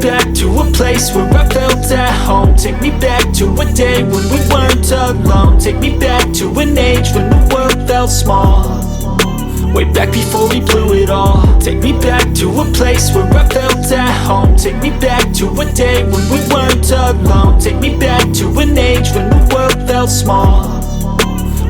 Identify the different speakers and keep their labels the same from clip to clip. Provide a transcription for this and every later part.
Speaker 1: back to a place where I felt at home. Take me back to a day when we weren't alone. Take me back to an age when the world felt small, way back before we blew it all. Take me back to a place where I felt at home. Take me back to a day when we weren't alone. Take me back to an age when the world felt small,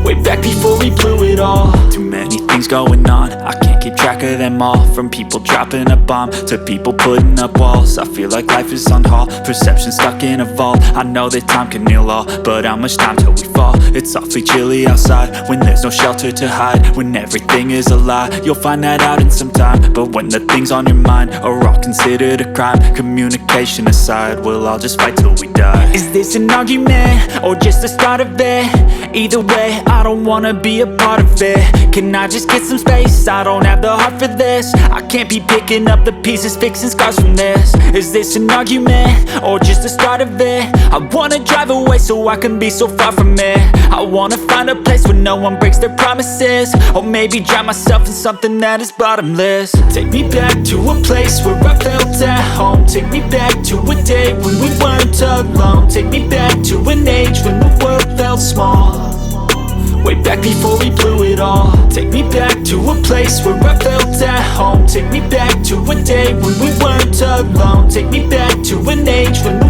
Speaker 1: way back before we blew it all. Too many things going on, I can't keep track of them all. From people dropping a bomb to people putting up walls. I feel like life is on hold, perception stuck in a vault. I know that time can heal all, but how much time till we fall? It's awfully chilly outside when there's no shelter to hide. When everything is a lie, you'll find that out in some time. But when the things on your mind are all considered a crime, communication aside, we'll all just fight till we die. Is this an argument or just the start of it? Either way, I don't wanna be a part of it. Can I just get some space? I don't have the heart for this. I can't be picking up the pieces, fixing scars from this. Is this an argument or just the start of it? I wanna drive away so I can be so far from it. I wanna find a place where no one breaks their promises, or maybe drown myself in something that is bottomless. Take me back to a place where I felt at home. Take me back to a day when we weren't alone. Take me back to an age when the world felt small, way back before we blew it all. Take me back to a place where I felt at home. Take me back to a day when we weren't alone. Take me back to an age when